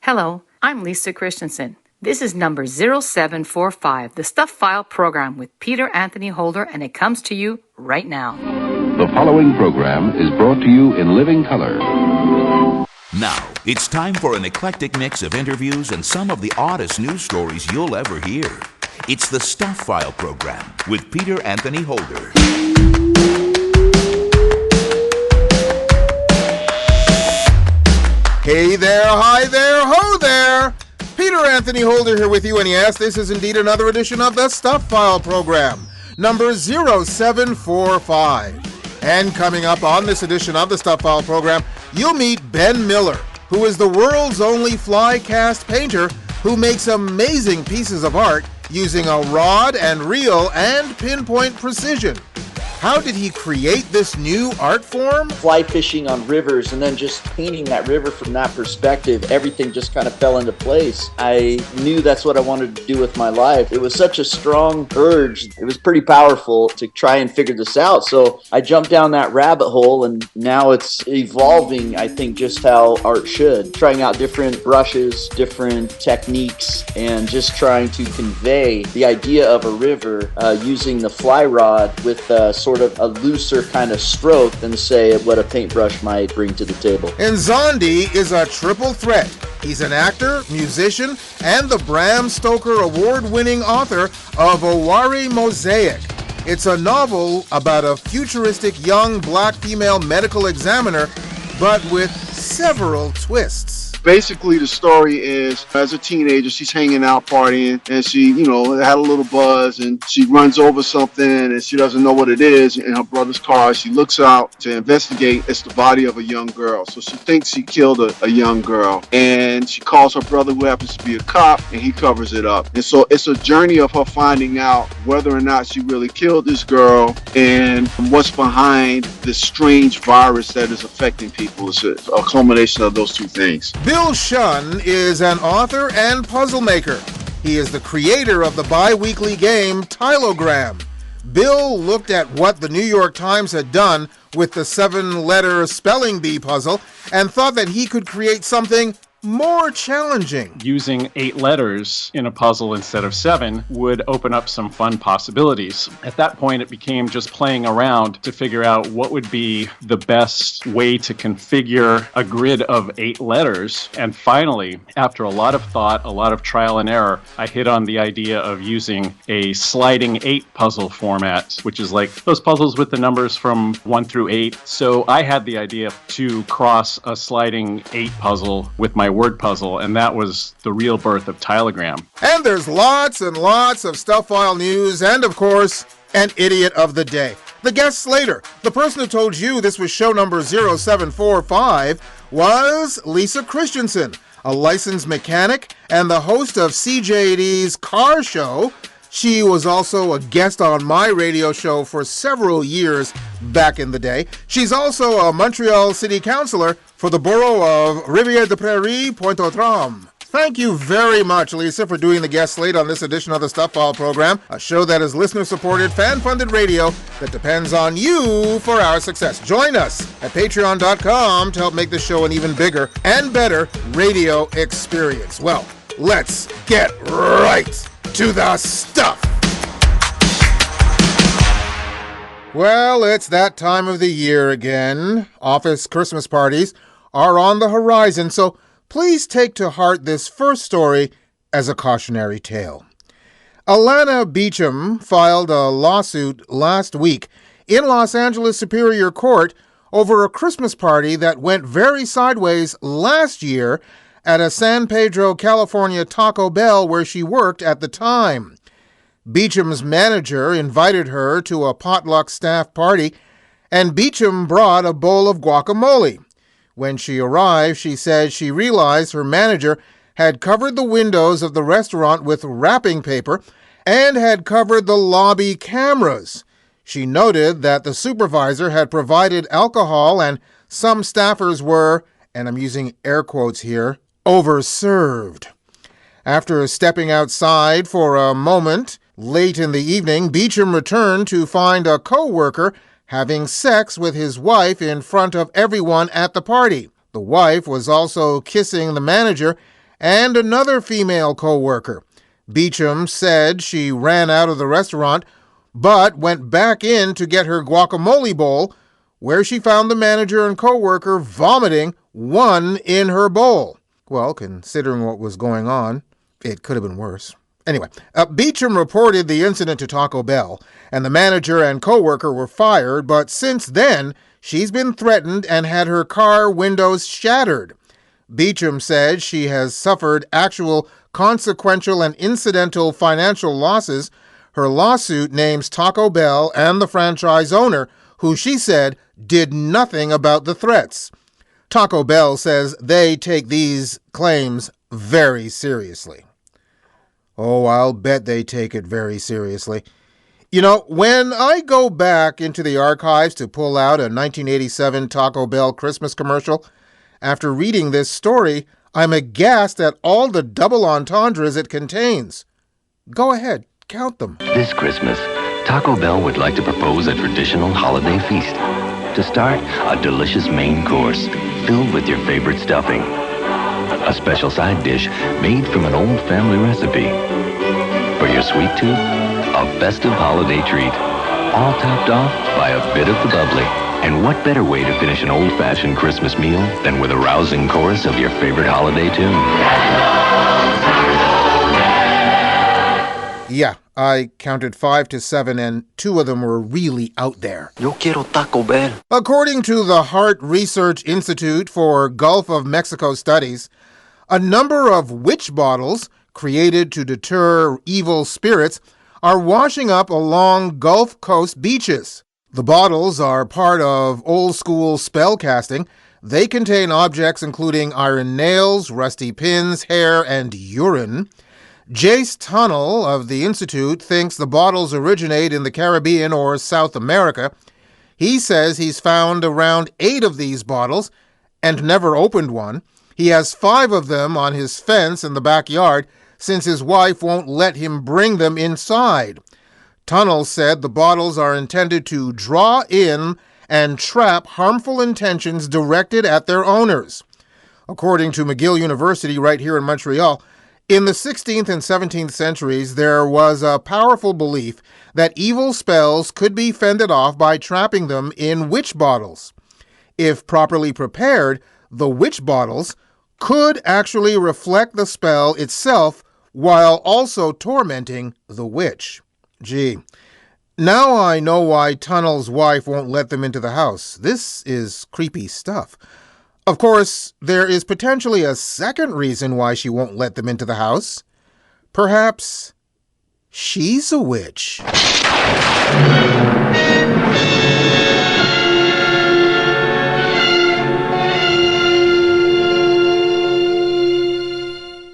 Hello, I'm Lisa Christensen. This is number 0745, the Stuff File program with Peter Anthony Holder, and it comes to you right now. The following program is brought to you in living color. Now, it's time for an eclectic mix of interviews and some of the oddest news stories you'll ever hear. It's the Stuff File program with Peter Anthony Holder. Hey there, hi there, ho there! Peter Anthony Holder here with you, and yes, this is indeed another edition of the Stuff File program, number 0745. And coming up on this edition of the Stuff File program, you'll meet Ben Miller, who is the world's only fly cast painter who makes amazing pieces of art using a rod and reel and pinpoint precision. How did he create this new art form? Fly fishing on rivers and then just painting that river from that perspective, everything just kind of fell into place. I knew that's what I wanted to do with my life. It was such a strong urge. It was pretty powerful to try and figure this out. So I jumped down that rabbit hole, and now it's evolving, I think, just how art should. Trying out different brushes, different techniques, and just trying to convey the idea of a river using the fly rod with sort of a looser kind of stroke than, say, what a paintbrush might bring to the table. Nzondi is a triple threat. He's an actor, musician, and the Bram Stoker award-winning author of Oware Mosaic. It's a novel about a futuristic young black female medical examiner, but with several twists. Basically, the story is, as a teenager, she's hanging out partying, and she, had a little buzz, and she runs over something, and she doesn't know what it is in her brother's car. She looks out to investigate. It's the body of a young girl. So she thinks she killed a young girl, and she calls her brother, who happens to be a cop, and he covers it up. And so it's a journey of her finding out whether or not she really killed this girl and what's behind this strange virus that is affecting people. It's a culmination of those two things. Bill Shunn is an author and puzzle maker. He is the creator of the bi-weekly game Tylogram. Bill looked at what the New York Times had done with the 7-letter spelling bee puzzle and thought that he could create something more challenging. Using 8 letters in a puzzle instead of 7 would open up some fun possibilities. At that point, it became just playing around to figure out what would be the best way to configure a grid of 8 letters. And finally, after a lot of thought, a lot of trial and error, I hit on the idea of using a sliding 8 puzzle format, which is like those puzzles with the numbers from 1 through 8. So I had the idea to cross a sliding 8 puzzle with my word puzzle, and that was the real birth of Tylogram. And there's lots and lots of Stuff File news, and of course, an idiot of the day. The guest later, the person who told you this was show number 0745, was Lisa Christensen, a licensed mechanic and the host of CJD's Car Show. She was also a guest on my radio show for several years back in the day. She's also a Montreal City Councilor for the borough of Rivière-des-Prairies, Pointe-aux-Trembles. Thank you very much, Lisa, for doing the guest slate on this edition of the Stuff File program, a show that is listener-supported, fan-funded radio that depends on you for our success. Join us at patreon.com to help make this show an even bigger and better radio experience. Well, let's get right to the stuff. Well, it's that time of the year again. Office Christmas parties are on the horizon, so please take to heart this first story as a cautionary tale. Alana Beecham filed a lawsuit last week in Los Angeles Superior Court over a Christmas party that went very sideways last year at a San Pedro, California Taco Bell where she worked at the time. Beecham's manager invited her to a potluck staff party, and Beecham brought a bowl of guacamole. When she arrived, she said she realized her manager had covered the windows of the restaurant with wrapping paper and had covered the lobby cameras. She noted that the supervisor had provided alcohol and some staffers were, and I'm using air quotes here, overserved. After stepping outside for a moment, late in the evening, Beecham returned to find a co-worker having sex with his wife in front of everyone at the party. The wife was also kissing the manager and another female co-worker. Beecham said she ran out of the restaurant, but went back in to get her guacamole bowl, where she found the manager and co-worker vomiting one in her bowl. Well, considering what was going on, it could have been worse. Anyway, Beecham reported the incident to Taco Bell, and the manager and co-worker were fired, but since then, she's been threatened and had her car windows shattered. Beecham said she has suffered actual consequential and incidental financial losses. Her lawsuit names Taco Bell and the franchise owner, who she said did nothing about the threats. Taco Bell says they take these claims very seriously. Oh, I'll bet they take it very seriously. You know, when I go back into the archives to pull out a 1987 Taco Bell Christmas commercial, after reading this story, I'm aghast at all the double entendres it contains. Go ahead, count them. This Christmas, Taco Bell would like to propose a traditional holiday feast. To start, a delicious main course filled with your favorite stuffing. A special side dish made from an old family recipe. For your sweet tooth, a festive holiday treat, all topped off by a bit of the bubbly. And what better way to finish an old-fashioned Christmas meal than with a rousing chorus of your favorite holiday tune? Yeah, I counted 5 to 7, and 2 of them were really out there. Yo quiero Taco Bell. According to the Hart Research Institute for Gulf of Mexico Studies, a number of witch bottles created to deter evil spirits are washing up along Gulf Coast beaches. The bottles are part of old-school spell casting. They contain objects including iron nails, rusty pins, hair, and urine. Jace Tunnell of the Institute thinks the bottles originate in the Caribbean or South America. He says he's found around 8 of these bottles and never opened one. He has 5 of them on his fence in the backyard since his wife won't let him bring them inside. Tunnell said the bottles are intended to draw in and trap harmful intentions directed at their owners. According to McGill University right here in Montreal, in the 16th and 17th centuries, there was a powerful belief that evil spells could be fended off by trapping them in witch bottles. If properly prepared, the witch bottles could actually reflect the spell itself while also tormenting the witch. Gee, now I know why Tunnell's wife won't let them into the house. This is creepy stuff. Of course, there is potentially a second reason why she won't let them into the house. Perhaps she's a witch.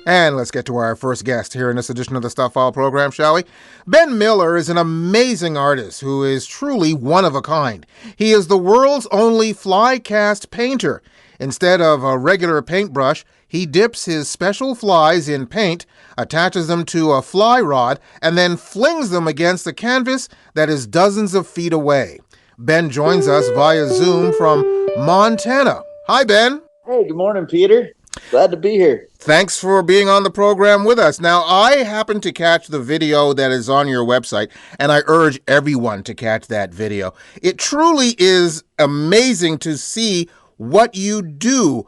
And let's get to our first guest here in this edition of the Stuff File program, shall we? Ben Miller is an amazing artist who is truly one of a kind. He is the world's only fly cast painter. Instead of a regular paintbrush, he dips his special flies in paint, attaches them to a fly rod, and then flings them against a canvas that is dozens of feet away. Ben joins us via Zoom from Montana. Hi, Ben. Hey, good morning, Peter. Glad to be here. Thanks for being on the program with us. Now, I happened to catch the video that is on your website, and I urge everyone to catch that video. It truly is amazing to see what you do.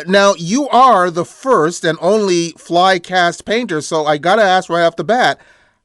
Now, you are the first and only fly cast painter, so I got to ask right off the bat,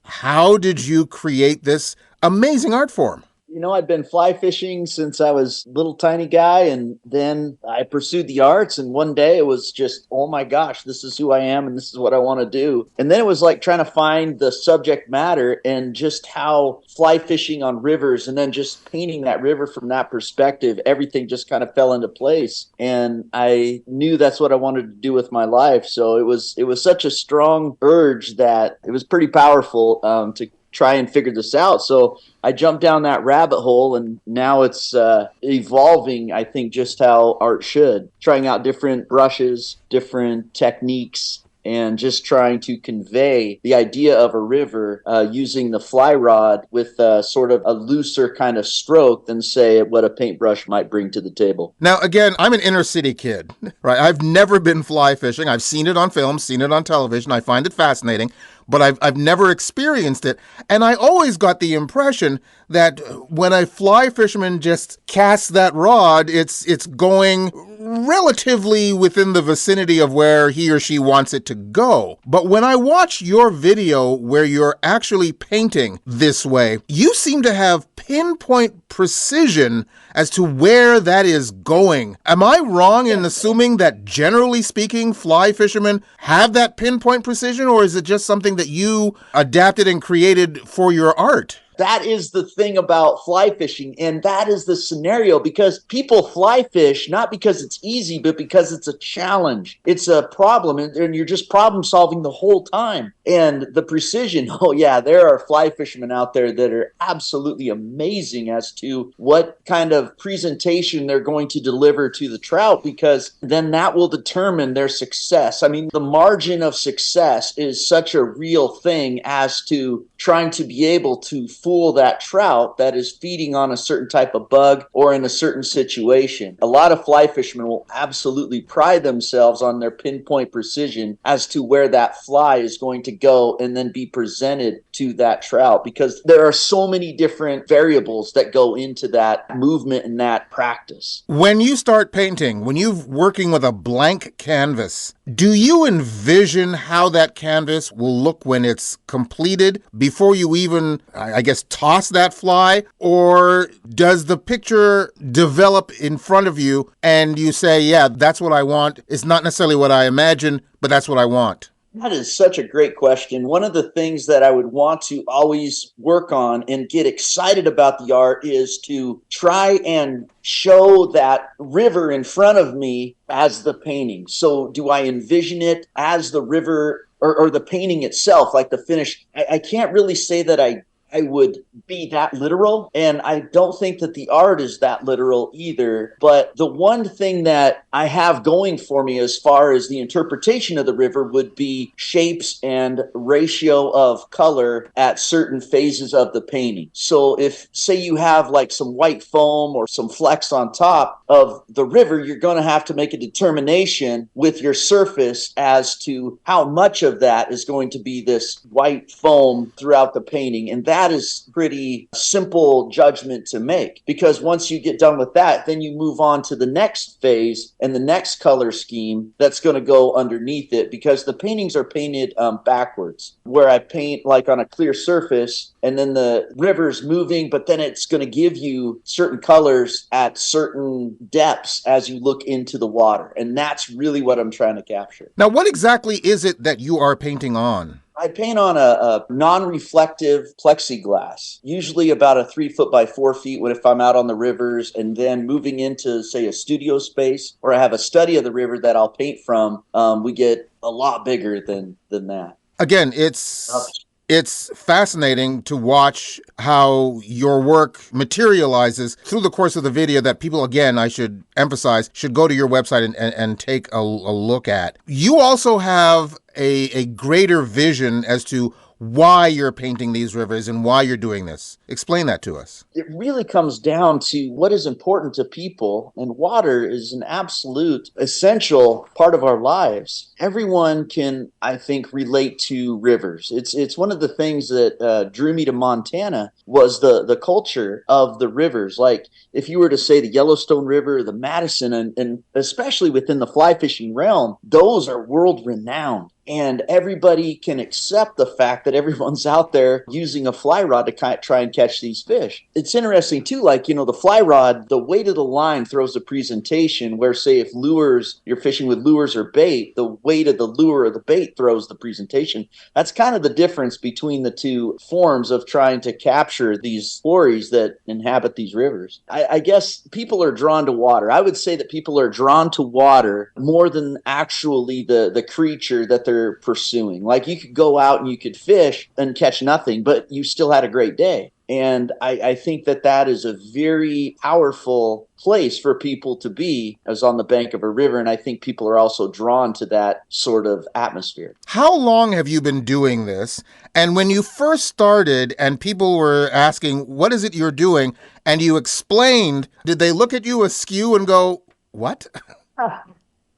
how did you create this amazing art form? You know, I'd been fly fishing since I was a little tiny guy, and then I pursued the arts, and one day it was just, oh my gosh, this is who I am and this is what I want to do. And then it was like trying to find the subject matter and just how fly fishing on rivers and then just painting that river from that perspective, everything just kind of fell into place. And I knew that's what I wanted to do with my life. So it was such a strong urge that it was pretty powerful to try and figure this out. So I jumped down that rabbit hole, and now it's evolving, I think, just how art should. Trying out different brushes, different techniques, and just trying to convey the idea of a river using the fly rod with sort of a looser kind of stroke than, say, what a paintbrush might bring to the table. Now, again, I'm an inner city kid, right? I've never been fly fishing. I've seen it on film, seen it on television. I find it fascinating, but I've never experienced it. And I always got the impression that when a fly fisherman just casts that rod, it's going relatively within the vicinity of where he or she wants it to go. But when I watch your video where you're actually painting this way, you seem to have pinpoint precision as to where that is going. Am I wrong in assuming that, generally speaking, fly fishermen have that pinpoint precision, or is it just something that you adapted and created for your art? That is the thing about fly fishing, and that is the scenario, because people fly fish not because it's easy, but because it's a challenge. It's a problem, and you're just problem solving the whole time. And the precision, oh yeah, there are fly fishermen out there that are absolutely amazing as to what kind of presentation they're going to deliver to the trout, because then that will determine their success. I mean, the margin of success is such a real thing as to trying to be able to fool that trout that is feeding on a certain type of bug or in a certain situation. A lot of fly fishermen will absolutely pride themselves on their pinpoint precision as to where that fly is going to go and then be presented to that trout, because there are so many different variables that go into that movement and that practice. When you start painting, when you're working with a blank canvas, do you envision how that canvas will look when it's completed before you even, I guess, toss that fly? Or does the picture develop in front of you and you say, yeah, that's what I want? It's not necessarily what I imagine, but that's what I want. That is such a great question. One of the things that I would want to always work on and get excited about the art is to try and show that river in front of me as the painting. So do I envision it as the river or the painting itself, like the finish? I can't really say that I would be that literal, and I don't think that the art is that literal either. But the one thing that I have going for me as far as the interpretation of the river would be shapes and ratio of color at certain phases of the painting. So if, say, you have like some white foam or some flecks on top of the river, you're going to have to make a determination with your surface as to how much of that is going to be this white foam throughout the painting. And that is pretty simple judgment to make, because once you get done with that, then you move on to the next phase and the next color scheme that's going to go underneath it, because the paintings are painted backwards, where I paint like on a clear surface and then the river's moving, but then it's going to give you certain colors at certain depths as you look into the water. And that's really what I'm trying to capture. Now, what exactly is it that you are painting on? I paint on a non-reflective plexiglass, usually about a 3 foot by 4 feet if I'm out on the rivers, and then moving into, say, a studio space, or I have a study of the river that I'll paint from, we get a lot bigger than that. Again, it's fascinating to watch how your work materializes through the course of the video that people, again, I should emphasize, should go to your website and take a look at. You also have a greater vision as to why you're painting these rivers and why you're doing this. Explain that to us. It really comes down to what is important to people, and water is an absolute essential part of our lives. Everyone can, I think, relate to rivers. It's one of the things that drew me to Montana was the culture of the rivers. Like if you were to say the Yellowstone River, the Madison, and especially within the fly fishing realm, those are world renowned. And everybody can accept the fact that everyone's out there using a fly rod to try and catch these fish. It's interesting too, like, the fly rod, the weight of the line throws a presentation where, say, if you're fishing with lures or bait, the weight of the lure or the bait throws the presentation. That's kind of the difference between the two forms of trying to capture these stories that inhabit these rivers. I guess people are drawn to water. I would say that people are drawn to water more than actually the creature that they're pursuing. Like you could go out and you could fish and catch nothing, but you still had a great day. And I think that is a very powerful place for people to be, as on the bank of a river. And I think people are also drawn to that sort of atmosphere. How long have you been doing this? And when you first started and people were asking, what is it you're doing? And you explained, did they look at you askew and go, what?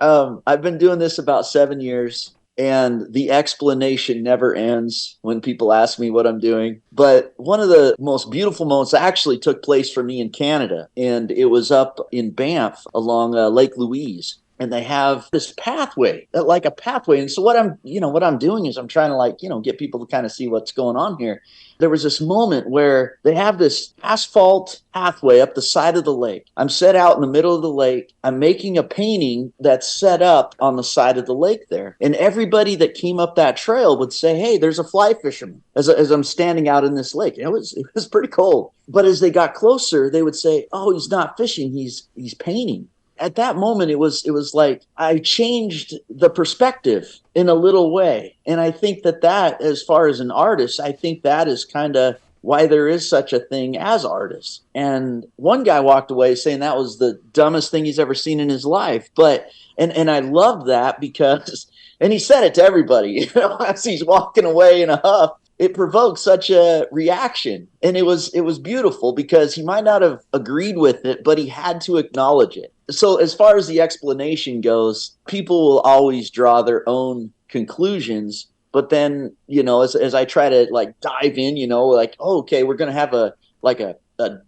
I've been doing this about 7 years. And the explanation never ends when people ask me what I'm doing. But one of the most beautiful moments actually took place for me in Canada. And it was up in Banff along Lake Louise. And they have this pathway, like a pathway. And so what I'm doing is I'm trying to get people to kind of see what's going on here. There was this moment where they have this asphalt pathway up the side of the lake. I'm set out in the middle of the lake. I'm making a painting that's set up on the side of the lake there. And everybody that came up that trail would say, hey, there's a fly fisherman, as I'm standing out in this lake. It was pretty cold. But as they got closer, they would say, oh, he's not fishing, he's painting. At that moment, it was like I changed the perspective in a little way. And I think that as far as an artist, I think that is kind of why there is such a thing as artists. And one guy walked away saying that was the dumbest thing he's ever seen in his life. But and I love that because, and he said it to everybody, as he's walking away in a huff. It provoked such a reaction. And it was beautiful because he might not have agreed with it, but he had to acknowledge it. So as far as the explanation goes, people will always draw their own conclusions. But then, as I try to dive in, okay, we're going to have a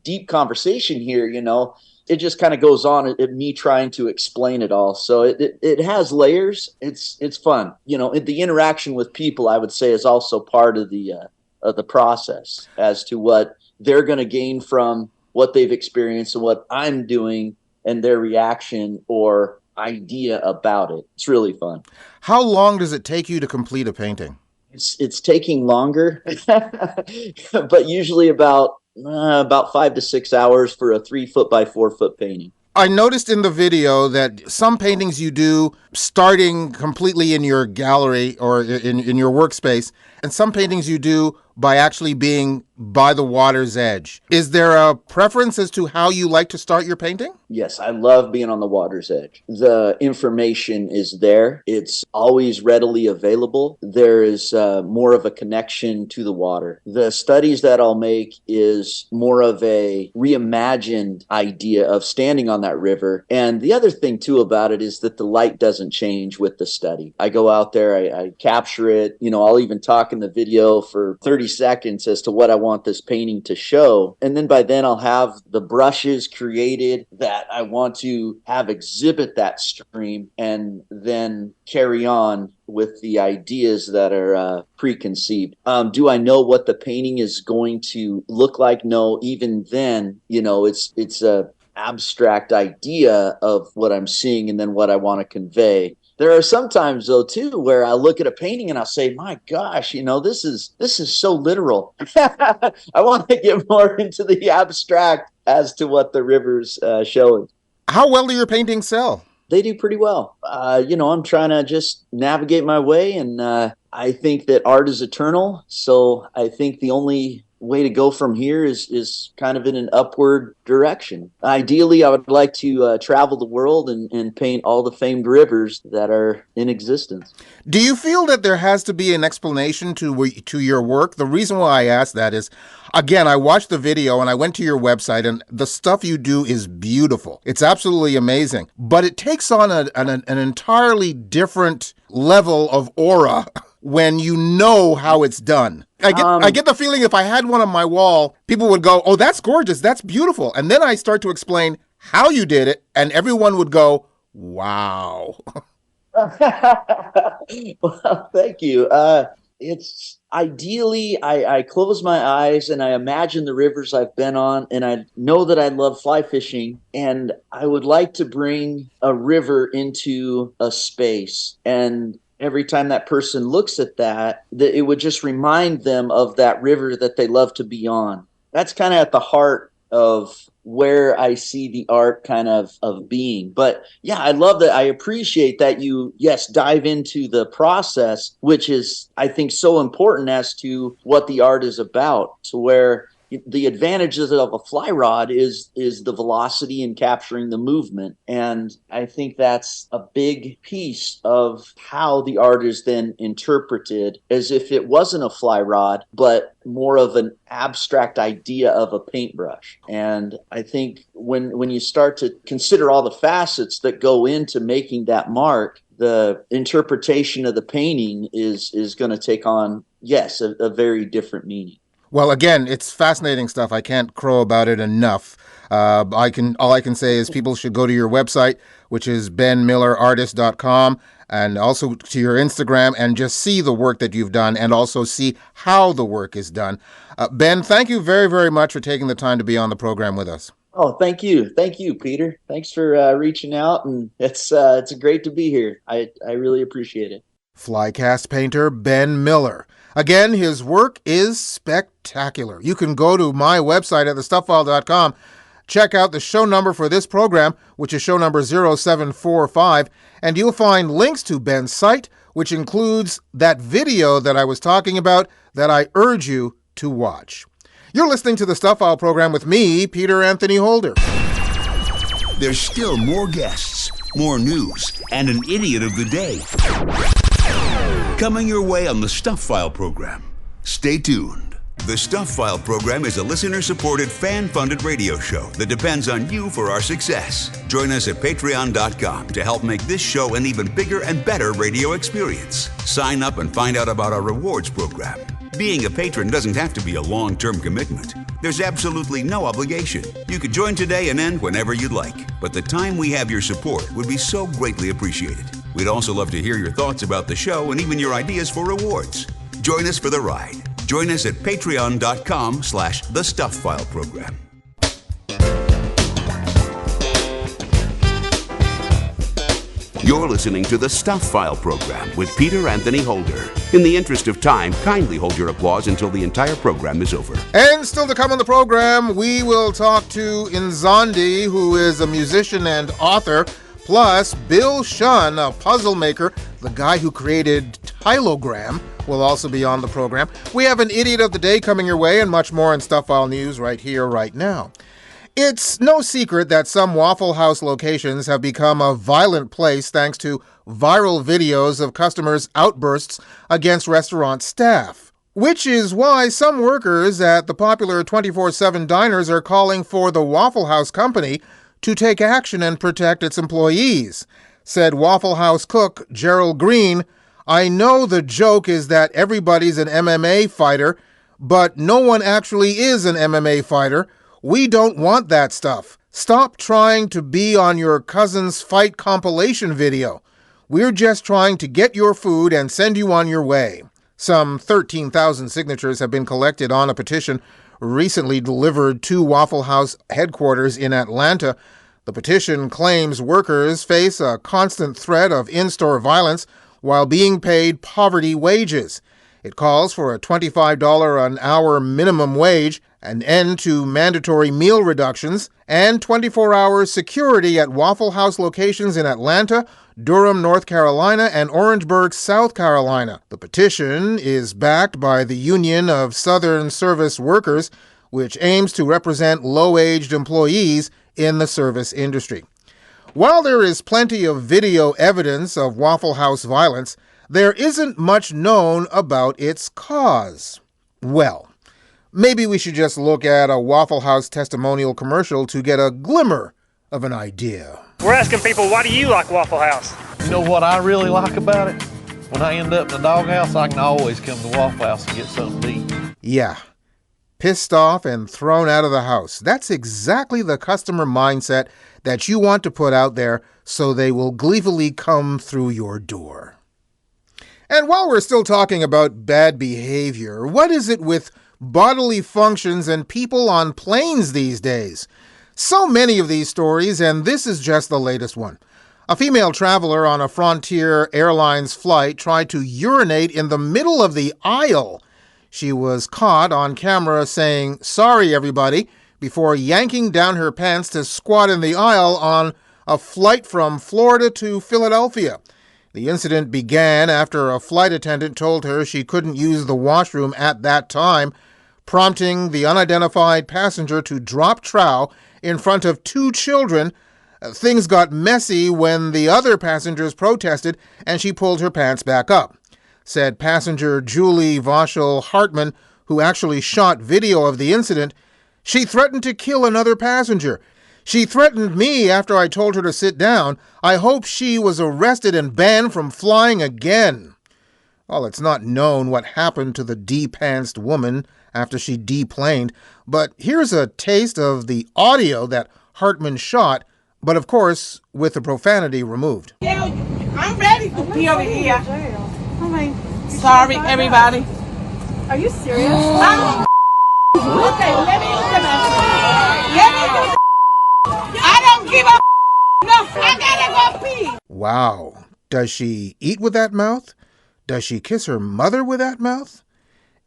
deep conversation here, it just kind of goes on at me trying to explain it all. So it has layers. It's fun. The interaction with people, I would say, is also part of the process as to what they're going to gain from what they've experienced and what I'm doing and their reaction or idea about it. It's really fun. How long does it take you to complete a painting? It's taking longer, but usually about 5 to 6 hours for a 3 foot by 4 foot painting. I noticed in the video that some paintings you do starting completely in your gallery or in your workspace, and some paintings you do by actually being by the water's edge. Is there a preference as to how you like to start your painting? Yes, I love being on the water's edge. The information is there. It's always readily available. There is more of a connection to the water. The studies that I'll make is more of a reimagined idea of standing on that river. And the other thing, too, about it is that the light doesn't change with the study. I go out there, I capture it. I'll even talk in the video for 30 seconds as to what I want this painting to show. And then by then I'll have the brushes created that I want to have exhibit that stream and then carry on with the ideas that are preconceived. Do I know what the painting is going to look like? No, even then, it's a abstract idea of what I'm seeing and then what I want to convey. There are some times, though, too, where I look at a painting and I'll say, my gosh, this is so literal. I want to get more into the abstract as to what the river's showing. How well do your paintings sell? They do pretty well. I'm trying to just navigate my way, and I think that art is eternal. So I think the only way to go from here is kind of in an upward direction. Ideally, I would like to travel the world and paint all the famed rivers that are in existence. Do you feel that there has to be an explanation to your work? The reason why I ask that is, again, I watched the video and I went to your website, and the stuff you do is beautiful. It's absolutely amazing. But it takes on an entirely different level of aura when you know how it's done. I get the feeling if I had one on my wall, people would go, oh, that's gorgeous, that's beautiful. And then I start to explain how you did it, and everyone would go, wow. Well, thank you. It's ideally, I close my eyes and I imagine the rivers I've been on, and I know that I love fly fishing, and I would like to bring a river into a space. And every time that person looks at that it would just remind them of that river that they love to be on. That's kind of at the heart of where I see the art kind of being. But yeah, I love that. I appreciate that you, dive into the process, which is, I think, so important as to what the art is about, to where the advantages of a fly rod is the velocity and capturing the movement. And I think that's a big piece of how the art is then interpreted, as if it wasn't a fly rod, but more of an abstract idea of a paintbrush. And I think when you start to consider all the facets that go into making that mark, the interpretation of the painting is going to take on, yes, a very different meaning. Well, again, it's fascinating stuff. I can't crow about it enough. All I can say is people should go to your website, which is benmillerartist.com, and also to your Instagram, and just see the work that you've done and also see how the work is done. Ben, thank you very, very much for taking the time to be on the program with us. Oh, thank you. Thank you, Peter. Thanks for reaching out, and it's great to be here. I really appreciate it. Flycast painter Ben Miller. Again, his work is spectacular. You can go to my website at thestufffile.com, check out the show number for this program, which is show number 0745, and you'll find links to Ben's site, which includes that video that I was talking about that I urge you to watch. You're listening to the Stuff File program with me, Peter Anthony Holder. There's still more guests, more news, and an idiot of the day coming your way on the Stuff File program. Stay tuned. The Stuff File program is a listener-supported, fan-funded radio show that depends on you for our success. Join us at patreon.com to help make this show an even bigger and better radio experience. Sign up and find out about our rewards program. Being a patron doesn't have to be a long-term commitment. There's absolutely no obligation. You could join today and end whenever you'd like. But the time we have your support would be so greatly appreciated. We'd also love to hear your thoughts about the show and even your ideas for rewards. Join us for the ride. Join us at patreon.com/thestuffileprogram. You're listening to the Stuff File program with Peter Anthony Holder. In the interest of time, kindly hold your applause until the entire program is over. And still to come on the program, we will talk to Nzondi, who is a musician and author, plus Bill Shunn, a puzzle maker, the guy who created Tylogram, will also be on the program. We have an idiot of the day coming your way and much more in Stuff File News right here, right now. It's no secret that some Waffle House locations have become a violent place thanks to viral videos of customers' outbursts against restaurant staff. Which is why some workers at the popular 24/7 diners are calling for the Waffle House company to take action and protect its employees. Said Waffle House cook Gerald Green, "I know the joke is that everybody's an MMA fighter, but no one actually is an MMA fighter. We don't want that stuff. Stop trying to be on your cousin's fight compilation video. We're just trying to get your food and send you on your way." Some 13,000 signatures have been collected on a petition recently delivered to Waffle House headquarters in Atlanta. The petition claims workers face a constant threat of in-store violence while being paid poverty wages. It calls for a $25 an hour minimum wage, an end to mandatory meal reductions, and 24-hour security at Waffle House locations in Atlanta, Durham, North Carolina, and Orangeburg, South Carolina. The petition is backed by the Union of Southern Service Workers, which aims to represent low-aged employees in the service industry. While there is plenty of video evidence of Waffle House violence, there isn't much known about its cause. Well, maybe we should just look at a Waffle House testimonial commercial to get a glimmer of an idea. We're asking people, why do you like Waffle House? You know what I really like about it? When I end up in the doghouse, I can always come to Waffle House and get something to eat. Yeah. Pissed off and thrown out of the house. That's exactly the customer mindset that you want to put out there so they will gleefully come through your door. And while we're still talking about bad behavior, what is it with bodily functions and people on planes these days? So many of these stories, and this is just the latest one. A female traveler on a Frontier Airlines flight tried to urinate in the middle of the aisle. She was caught on camera saying, "Sorry, everybody," before yanking down her pants to squat in the aisle on a flight from Florida to Philadelphia. The incident began after a flight attendant told her she couldn't use the washroom at that time, prompting the unidentified passenger to drop trow in front of two children. Things got messy when the other passengers protested and she pulled her pants back up, said passenger Julie Vaushel Hartman, who actually shot video of the incident. She threatened to kill another passenger. She threatened me after I told her to sit down. I hope she was arrested and banned from flying again. Well, it's not known what happened to the de-pantsed woman after she deplaned, but here's a taste of the audio that Hartman shot, but of course with the profanity removed. Yeah, I'm ready to be over here. Sorry, everybody. Are you serious? Okay, let me do I don't give a no, I gotta go pee. Wow. Does she eat with that mouth? Does she kiss her mother with that mouth?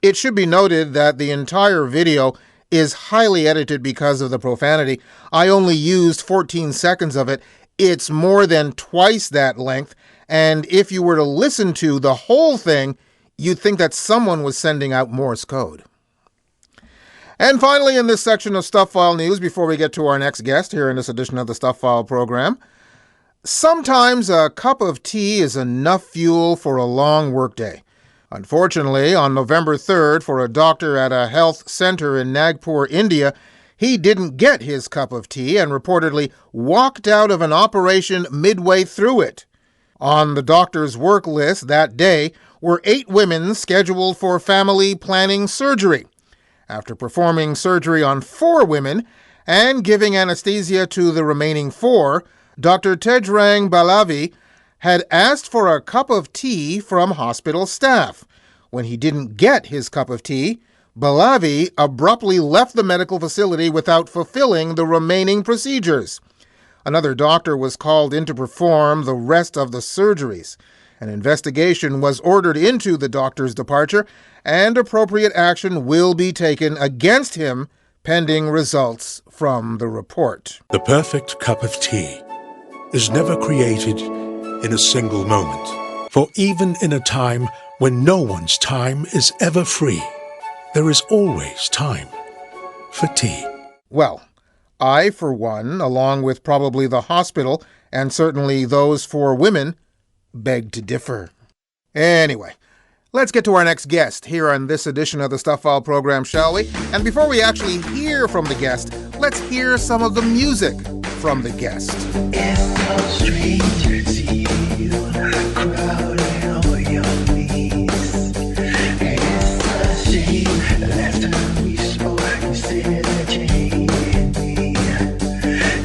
It should be noted that the entire video is highly edited because of the profanity. I only used 14 seconds of it. It's more than twice that length, and if you were to listen to the whole thing, you'd think that someone was sending out Morse code. And finally, in this section of Stuff File News, before we get to our next guest here in this edition of the Stuff File program, sometimes a cup of tea is enough fuel for a long workday. Unfortunately, on November 3rd, for a doctor at a health center in Nagpur, India, he didn't get his cup of tea and reportedly walked out of an operation midway through it. On the doctor's work list that day were 8 women scheduled for family planning surgery. After performing surgery on 4 women and giving anesthesia to the remaining 4, Dr. Tejrang Balavi had asked for a cup of tea from hospital staff. When he didn't get his cup of tea, Balavi abruptly left the medical facility without fulfilling the remaining procedures. Another doctor was called in to perform the rest of the surgeries. An investigation was ordered into the doctor's departure, and appropriate action will be taken against him pending results from the report. The perfect cup of tea is never created in a single moment. For even in a time when no one's time is ever free, there is always time for tea. Well, I, for one, along with probably the hospital and certainly those 4 women, beg to differ. Anyway, let's get to our next guest here on this edition of the Stuff File program, shall we? And before we actually hear from the guest, let's hear some of the music from the guest. It's so strange to see you crowded over your knees. And it's a shame, last time we spoke, you said that you hated me.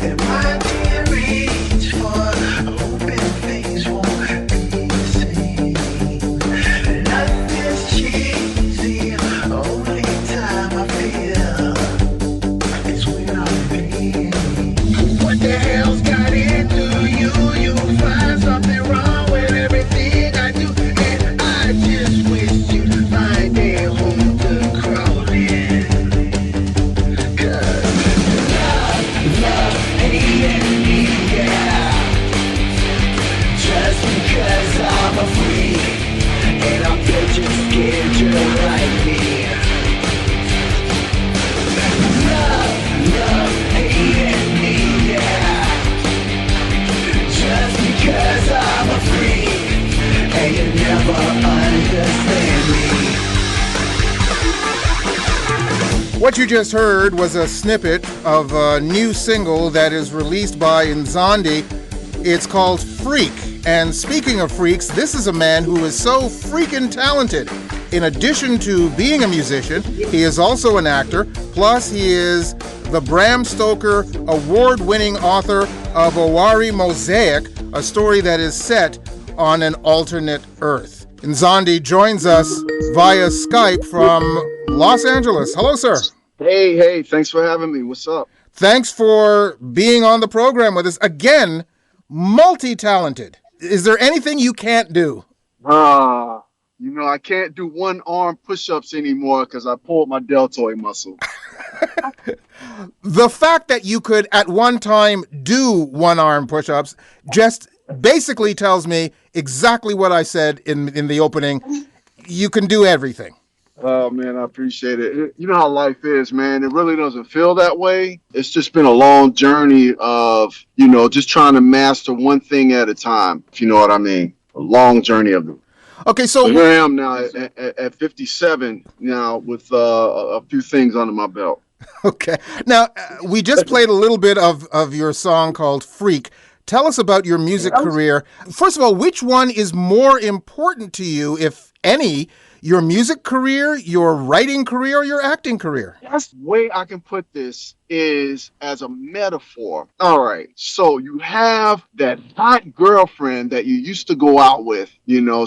And my dear reach for hoping things won't be the same. Nothing's cheesy, only time I feel is when I'm pain. What the hell's got into you? You find something wrong with everything I do, and I just wish you'd find a home to crawl in. 'Cause love hating me, yeah. Just because I'm a freak, and I'm just scared to like me. Love hating me, yeah. Just because I'm a freak, and you never understand me. What you just heard was a snippet of a new single that is released by Nzondi. It's called Freak. And speaking of freaks, this is a man who is so freaking talented. In addition to being a musician, he is also an actor. Plus, he is the Bram Stoker award-winning author of Oware Mosaic, a story that is set on an alternate Earth. Nzondi joins us via Skype from Los Angeles. Hello, sir. Hey, thanks for having me. What's up? Thanks for being on the program with us. Again, multi-talented. Is there anything you can't do? I can't do one-arm push-ups anymore because I pulled my deltoid muscle. The fact that you could at one time do one-arm push-ups just basically tells me exactly what I said in the opening. You can do everything. Oh man, I appreciate it. You know how life is, man. It really doesn't feel that way. It's just been a long journey of, just trying to master one thing at a time, if you know what I mean. A long journey of it. Okay, so here I am now at 57 now with a few things under my belt. Okay. Now, we just played a little bit of your song called Freak. Tell us about your music career. First of all, which one is more important to you, if any, your music career, your writing career, or your acting career? That's the way I can put this is as a metaphor. All right. So you have that hot girlfriend that you used to go out with.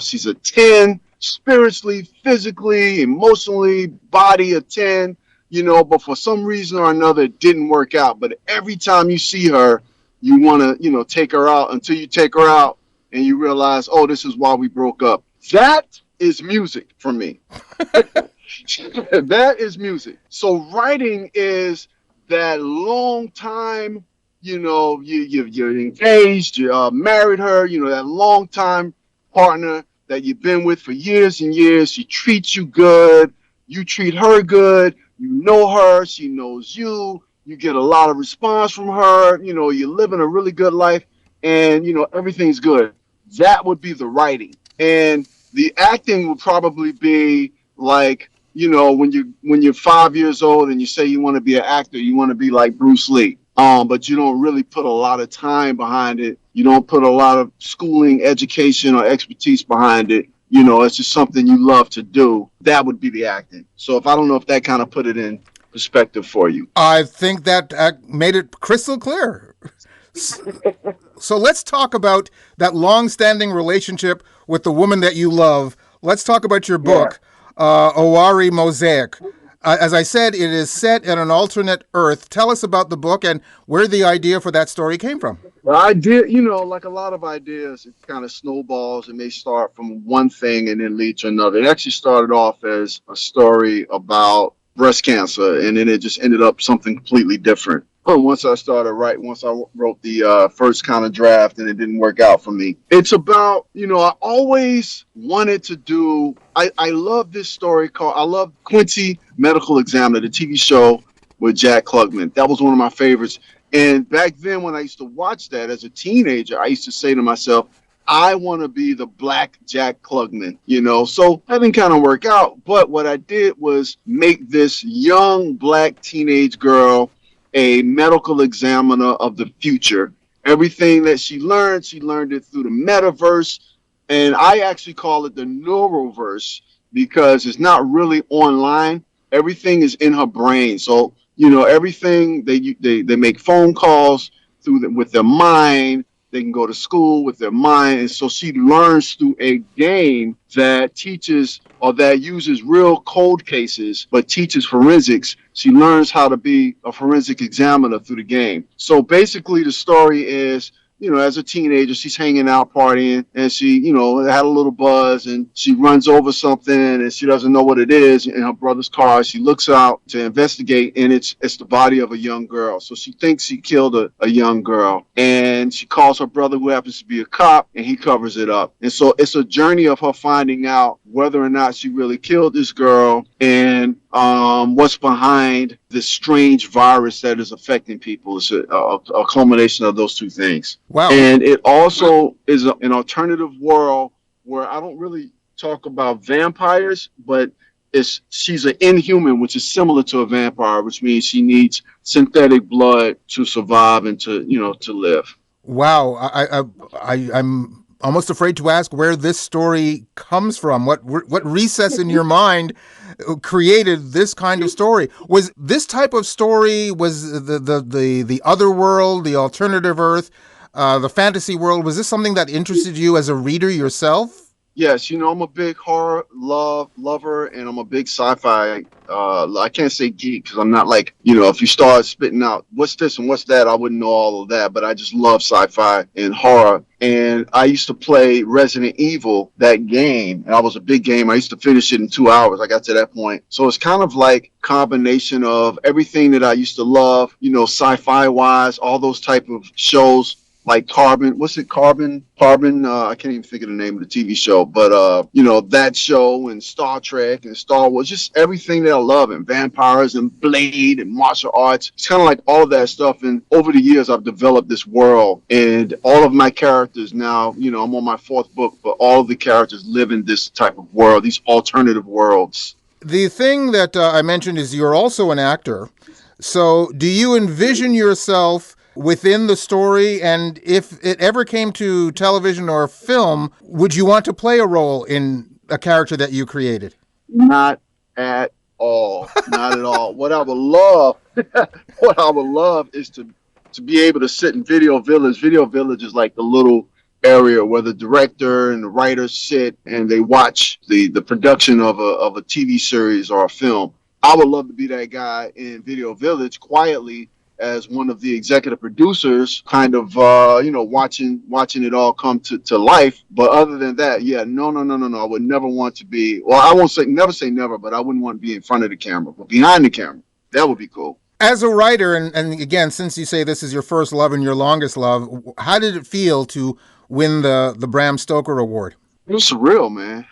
She's a 10, spiritually, physically, emotionally, body a 10, but for some reason or another, it didn't work out. But every time you see her, you want to, take her out until you take her out and you realize, oh, this is why we broke up. That is music for me. That is music. So writing is that long time, you're engaged, you married her, that long time partner that you've been with for years and years. She treats you good. You treat her good. You know her. She knows you. You get a lot of response from her. You're living a really good life and, everything's good. That would be the writing. And the acting would probably be like, when you're 5 years old and you say you want to be an actor, you want to be like Bruce Lee. But you don't really put a lot of time behind it. You don't put a lot of schooling, education, or expertise behind it. It's just something you love to do. That would be the acting. So I don't know if that kind of put it in perspective for you. I think that made it crystal clear. So let's talk about that long-standing relationship with the woman that you love. Let's talk about your book, Oware Mosaic. As I said, it is set in an alternate Earth. Tell us about the book and where the idea for that story came from. Well, I did, like a lot of ideas, it kind of snowballs and they start from one thing and then lead to another. It actually started off as a story about breast cancer, and then it just ended up something completely different. Once I wrote the first kind of draft and it didn't work out for me. It's about, I always wanted to do, I love this story I love Quincy Medical Examiner, the TV show with Jack Klugman. That was one of my favorites. And back then when I used to watch that as a teenager, I used to say to myself, I want to be the black Jack Klugman, So that didn't kind of work out. But what I did was make this young black teenage girl a medical examiner of the future. Everything that she learned it through the metaverse. And I actually call it the neuroverse because it's not really online. Everything is in her brain. So, everything they make phone calls with their mind. They can go to school with their mind. And so she learns through a game that teaches or that uses real cold cases, but teaches forensics. She learns how to be a forensic examiner through the game. So basically the story is, as a teenager, she's hanging out partying and she, had a little buzz and she runs over something and she doesn't know what it is in her brother's car. She looks out to investigate and it's the body of a young girl. So she thinks she killed a young girl and she calls her brother, who happens to be a cop, and he covers it up. And so it's a journey of her finding out whether or not she really killed this girl and what's behind this strange virus that is affecting people. It's a culmination of those two things. Wow. And it also is an alternative world where I don't really talk about vampires, but she's an inhuman, which is similar to a vampire, which means she needs synthetic blood to survive and to live. Wow. I'm almost afraid to ask where this story comes from. What recess in your mind created this kind of story? Was this type of story, was the other world, the alternative Earth, the fantasy world, was this something that interested you as a reader yourself? Yes, I'm a big horror lover, and I'm a big sci-fi. I can't say geek because I'm not like, if you start spitting out what's this and what's that, I wouldn't know all of that. But I just love sci-fi and horror. And I used to play Resident Evil, that game, and I was a big game. I used to finish it in 2 hours. I got to that point. So it's kind of like combination of everything that I used to love, sci-fi wise, all those type of shows. like Carbon. What's it? Carbon. I can't even think of the name of the TV show, but that show and Star Trek and Star Wars, just everything that I love, and vampires and Blade and martial arts. It's kind of like all of that stuff. And over the years, I've developed this world, and all of my characters now, I'm on my 4th book, but all of the characters live in this type of world, these alternative worlds. The thing that I mentioned is you're also an actor. So do you envision yourself within the story? And if it ever came to television or film, would you want to play a role in a character that you created? Not at all. Not at all. What I would love is to be able to sit in Video Village. Video Village is like the little area where the director and the writers sit and they watch the production of a TV series or a film. I would love to be that guy in Video Village quietly as one of the executive producers, kind of, watching it all come to life. But other than that, no. I would never want to be, well, I won't never say never, but I wouldn't want to be in front of the camera, but behind the camera. That would be cool. As a writer, and again, since you say this is your first love and your longest love, how did it feel to win the Bram Stoker Award? It was surreal, man.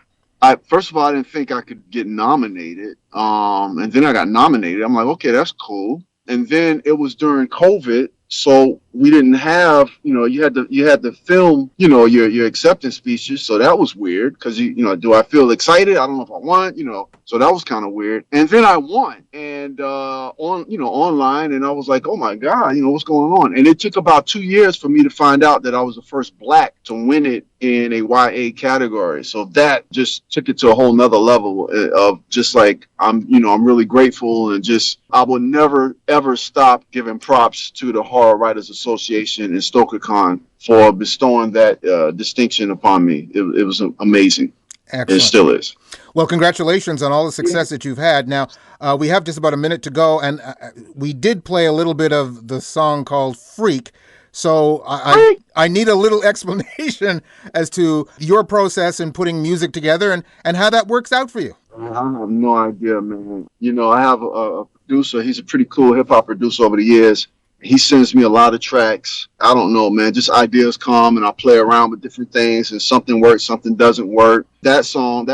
First of all, I didn't think I could get nominated. And then I got nominated. I'm like, okay, that's cool. And then it was during COVID, so we didn't have, you had to film, your acceptance speeches. So that was weird because, do I feel excited? I don't know if I want, so that was kind of weird. And then I won and online, and I was like, oh my God, what's going on? And it took about 2 years for me to find out that I was the first Black to win it in a YA category. So that just took it to a whole nother level of just like, I'm really grateful, and just, I will never, ever stop giving props to the Horror Writers Association and StokerCon for bestowing that distinction upon me. It was amazing. Excellent. It still is. Well, congratulations on all the success that you've had. Now, we have just about a minute to go, and we did play a little bit of the song called Freak. So I need a little explanation as to your process in putting music together and how that works out for you. I have no idea, man. I have a producer. He's a pretty cool hip-hop producer over the years. He sends me a lot of tracks. I don't know, man. Just ideas come, and I play around with different things, and something works, something doesn't work. That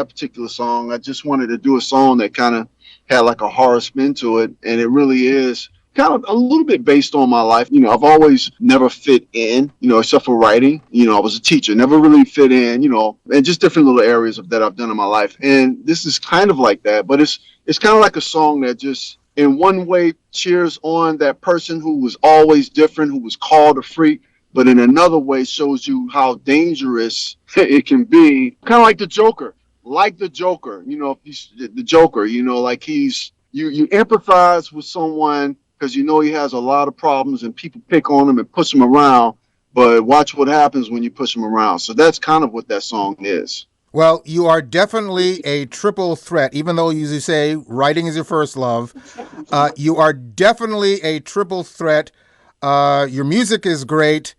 particular song, I just wanted to do a song that kind of had like a horror spin to it, and it really is kind of a little bit based on my life. I've always never fit in, except for writing. I was a teacher, never really fit in, and just different little areas that I've done in my life. And this is kind of like that, but it's kind of like a song that just, in one way, cheers on that person who was always different, who was called a freak, but in another way shows you how dangerous it can be. Kind of like the Joker. The Joker, like you empathize with someone because he has a lot of problems and people pick on him and push him around, but watch what happens when you push him around. So that's kind of what that song is. Well, you are definitely a triple threat, even though, as you say, writing is your first love. You are definitely a triple threat. Your music is great.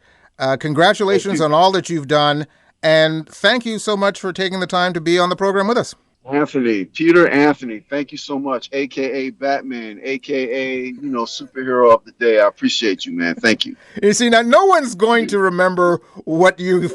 Congratulations on all that you've done. And thank you so much for taking the time to be on the program with us. Peter Anthony, thank you so much, a.k.a. Batman, a.k.a., superhero of the day. I appreciate you, man. Thank you. You see, now no one's going to remember what you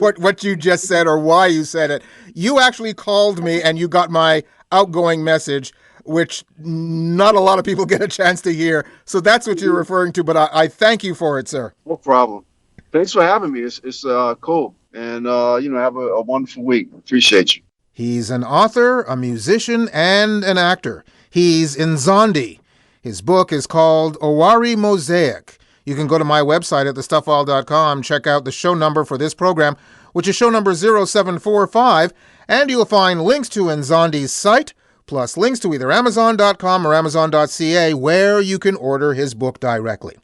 just said or why you said it. You actually called me and you got my outgoing message, which not a lot of people get a chance to hear. So that's what you're referring to, but I thank you for it, sir. No problem. Thanks for having me. It's cool. And, have a wonderful week. Appreciate you. He's an author, a musician, and an actor. He's Nzondi. His book is called Oware Mosaic. You can go to my website at thestufffile.com, check out the show number for this program, which is show number 0745, and you'll find links to Nzondi's site, plus links to either Amazon.com or Amazon.ca, where you can order his book directly.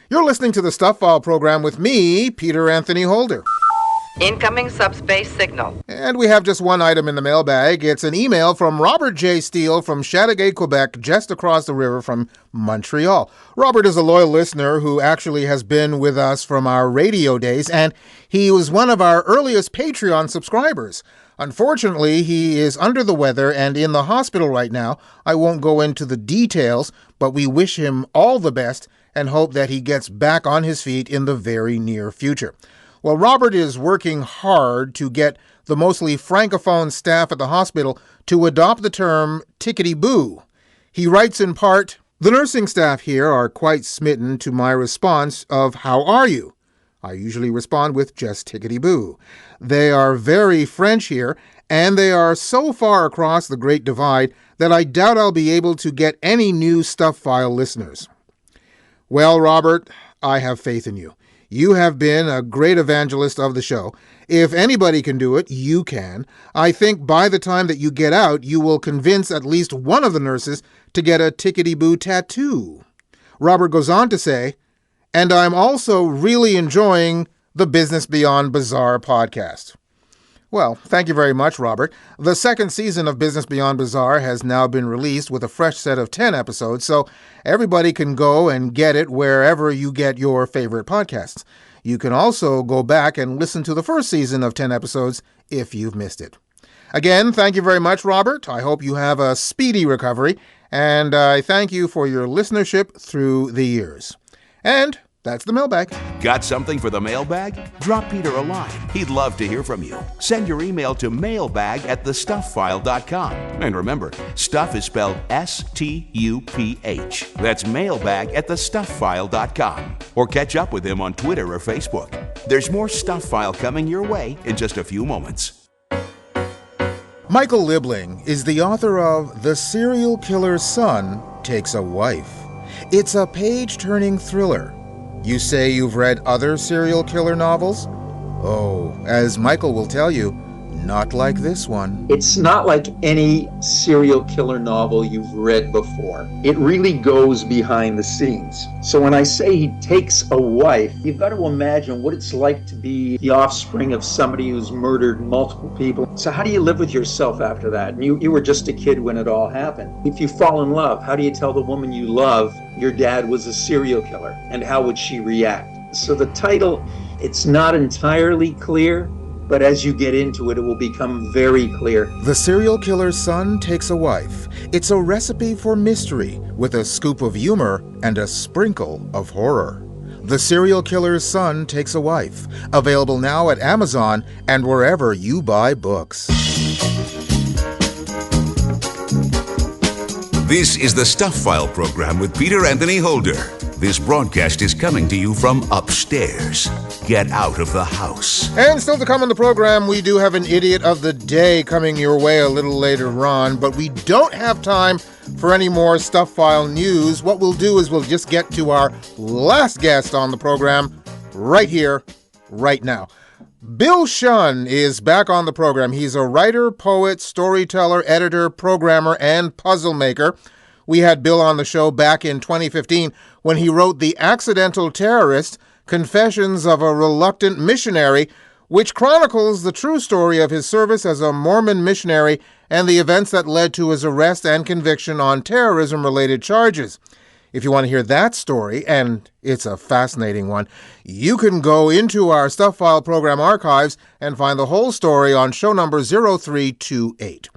You're listening to the Stuff File program with me, Peter Anthony Holder. Incoming subspace signal. And we have just one item in the mailbag. It's an email from Robert J. Steele from Chateauguay, Quebec, just across the river from Montreal. Robert is a loyal listener who actually has been with us from our radio days, and he was one of our earliest Patreon subscribers. Unfortunately, he is under the weather and in the hospital right now. I won't go into the details, but we wish him all the best and hope that he gets back on his feet in the very near future. Well, Robert is working hard to get the mostly francophone staff at the hospital to adopt the term tickety-boo. He writes in part, "The nursing staff here are quite smitten to my response of 'How are you?' I usually respond with just tickety-boo. They are very French here, and they are so far across the Great Divide that I doubt I'll be able to get any new Stuff File listeners." Well, Robert, I have faith in you. You have been a great evangelist of the show. If anybody can do it, you can. I think by the time that you get out, you will convince at least one of the nurses to get a tickety-boo tattoo. Robert goes on to say, "And I'm also really enjoying the Business Beyond Bizarre podcast." Well, thank you very much, Robert. The second season of Business Beyond Bizarre has now been released with a fresh set of 10 episodes, so everybody can go and get it wherever you get your favorite podcasts. You can also go back and listen to the first season of 10 episodes if you've missed it. Again, thank you very much, Robert. I hope you have a speedy recovery, and I thank you for your listenership through the years. And that's the mailbag. Got something for the mailbag? Drop Peter a line. He'd love to hear from you. Send your email to mailbag@thestuffile.com. And remember, stuff is spelled S-T-U-P-H. That's mailbag@thestuffile.com. Or catch up with him on Twitter or Facebook. There's more Stuff File coming your way in just a few moments. Michael Liebling is the author of The Serial Killer's Son Takes a Wife. It's a page-turning thriller. You say you've read other serial killer novels? Oh, as Michael will tell you, not like this one. It's not like any serial killer novel you've read before. It really goes behind the scenes. So when I say he takes a wife, you've got to imagine what it's like to be the offspring of somebody who's murdered multiple people. So how do you live with yourself after that? And you were just a kid when it all happened. If you fall in love, how do you tell the woman you love your dad was a serial killer? And how would she react? So the title, it's not entirely clear, but as you get into it, it will become very clear. The Serial Killer's Son Takes a Wife. It's a recipe for mystery with a scoop of humor and a sprinkle of horror. The Serial Killer's Son Takes a Wife. Available now at Amazon and wherever you buy books. This is the Stuff File program with Peter Anthony Holder. This broadcast is coming to you from upstairs. Get out of the house. And still to come on the program, we do have an Idiot of the Day coming your way a little later on, but we don't have time for any more Stuff File news. What we'll do is we'll just get to our last guest on the program right here, right now. Bill Shunn is back on the program. He's a writer, poet, storyteller, editor, programmer, and puzzle maker. We had Bill on the show back in 2015 when he wrote The Accidental Terrorist, Confessions of a Reluctant Missionary, which chronicles the true story of his service as a Mormon missionary and the events that led to his arrest and conviction on terrorism-related charges. If you want to hear that story, and it's a fascinating one, you can go into our Stuff File program archives and find the whole story on show number 0328.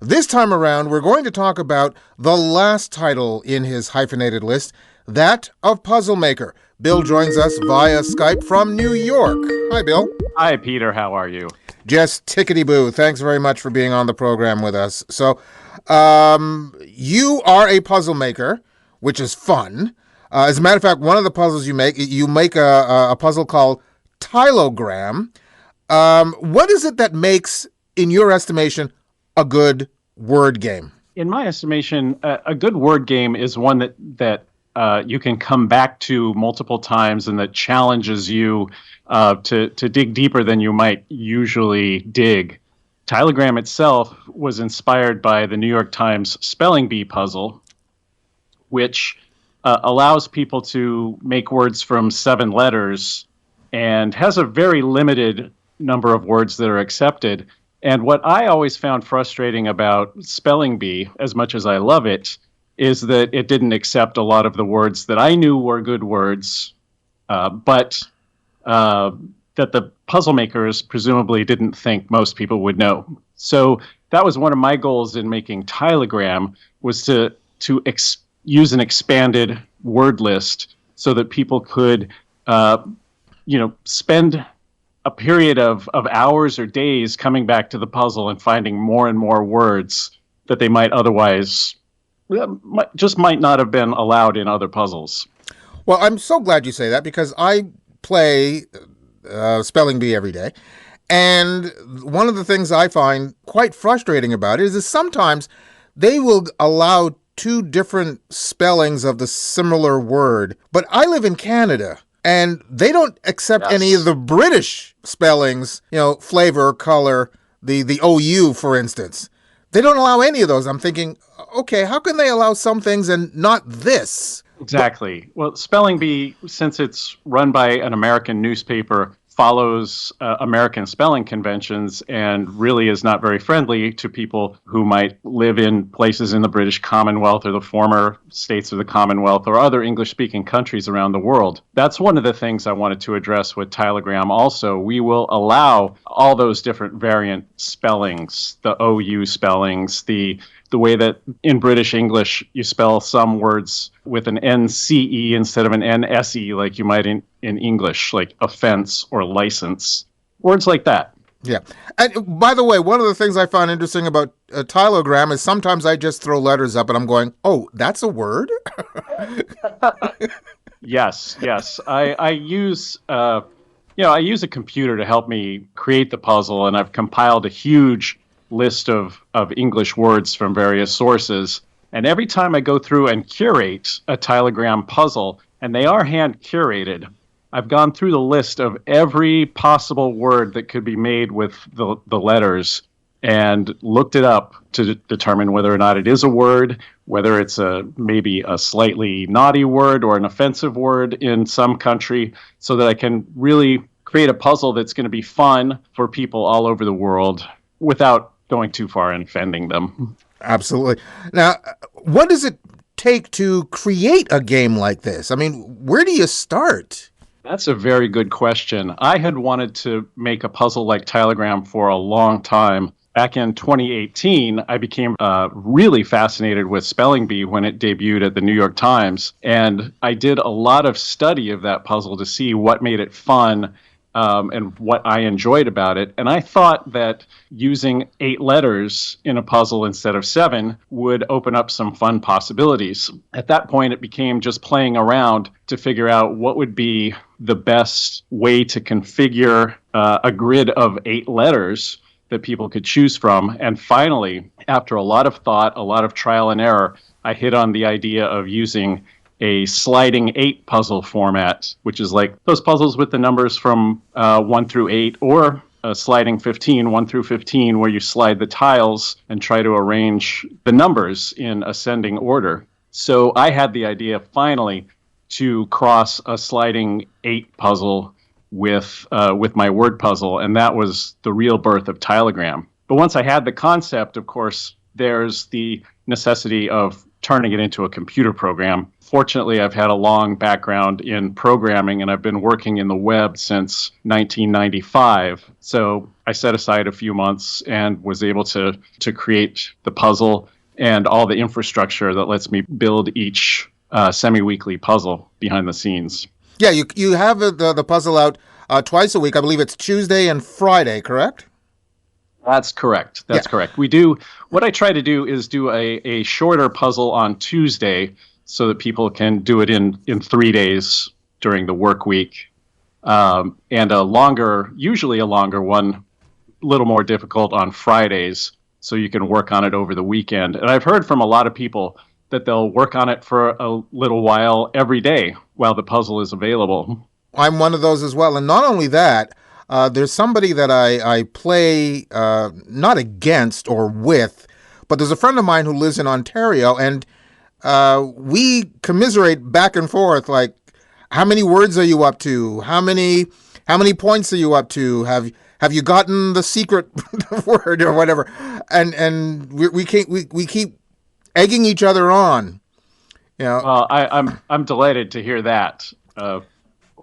This time around, we're going to talk about the last title in his hyphenated list, that of Puzzlemaker. Bill joins us via Skype from New York. Hi, Bill. Hi, Peter. How are you? Just tickety-boo. Thanks very much for being on the program with us. So, you are a puzzle maker, which is fun. As a matter of fact, one of the puzzles you make a puzzle called Tylogram. What is it that makes, in your estimation, a good word game? In my estimation, a good word game is one that you can come back to multiple times and that challenges you to dig deeper than you might usually dig. Tylogram itself was inspired by the New York Times spelling bee puzzle, which allows people to make words from 7 letters and has a very limited number of words that are accepted. And what I always found frustrating about spelling bee, as much as I love it, is that it didn't accept a lot of the words that I knew were good words, but that the puzzle makers presumably didn't think most people would know. So that was one of my goals in making Tylogram, was to use an expanded word list so that people could, spend a period of hours or days coming back to the puzzle and finding more and more words that they might otherwise might not have been allowed in other puzzles. Well, I'm so glad you say that because I play Spelling Bee every day. And one of the things I find quite frustrating about it is that sometimes they will allow two different spellings of the similar word. But I live in Canada, and they don't accept any of the British spellings, flavor, color, the OU, for instance. They don't allow any of those. I'm thinking, okay, how can they allow some things and not this? Exactly. Well, Spelling Bee, since it's run by an American newspaper, follows American spelling conventions and really is not very friendly to people who might live in places in the British Commonwealth or the former states of the Commonwealth or other English-speaking countries around the world. That's one of the things I wanted to address with Tylogram also. We will allow all those different variant spellings, the OU spellings, the way that in British English you spell some words with an NCE instead of an NSE like you might in English, like offense or license. Words like that. Yeah. And by the way, one of the things I find interesting about Tylogram is sometimes I just throw letters up and I'm going, oh, that's a word? Yes. I use I use a computer to help me create the puzzle, and I've compiled a huge list of English words from various sources. And every time I go through and curate a Tylogram puzzle, and they are hand curated, I've gone through the list of every possible word that could be made with the letters and looked it up to determine whether or not it is a word, whether it's maybe a slightly naughty word or an offensive word in some country, so that I can really create a puzzle that's going to be fun for people all over the world without going too far and offending them. Absolutely. Now, what does it take to create a game like this? I mean, where do you start? That's a very good question. I had wanted to make a puzzle like Tylogram for a long time. Back in 2018, I became really fascinated with Spelling Bee when it debuted at the New York Times. And I did a lot of study of that puzzle to see what made it fun and what I enjoyed about it. And I thought that using 8 letters in a puzzle instead of 7 would open up some fun possibilities. At that point, it became just playing around to figure out what would be the best way to configure a grid of 8 letters that people could choose from. And finally, after a lot of thought, a lot of trial and error, I hit on the idea of using a sliding 8 puzzle format, which is like those puzzles with the numbers from 1 through 8, or a sliding 15, 1 through 15, where you slide the tiles and try to arrange the numbers in ascending order. So I had the idea finally to cross a sliding 8 puzzle with my word puzzle, and that was the real birth of Tylogram. But once I had the concept, of course, there's the necessity of turning it into a computer program. Fortunately, I've had a long background in programming, and I've been working in the web since 1995. So I set aside a few months and was able to create the puzzle and all the infrastructure that lets me build each semi-weekly puzzle behind the scenes. Yeah, you have the puzzle out twice a week. I believe it's Tuesday and Friday, correct? That's correct. That's correct. We do, what I try to do is do a shorter puzzle on Tuesday so that people can do it in 3 days during the work week. And usually a longer one, a little more difficult on Fridays, so you can work on it over the weekend. And I've heard from a lot of people that they'll work on it for a little while every day while the puzzle is available. I'm one of those as well. And not only that, there's somebody that I play not against or with, but there's a friend of mine who lives in Ontario, and we commiserate back and forth, like, how many words are you up to? How many points are you up to? Have you gotten the secret word or whatever? And we keep egging each other on. You know. Well, I'm delighted to hear that.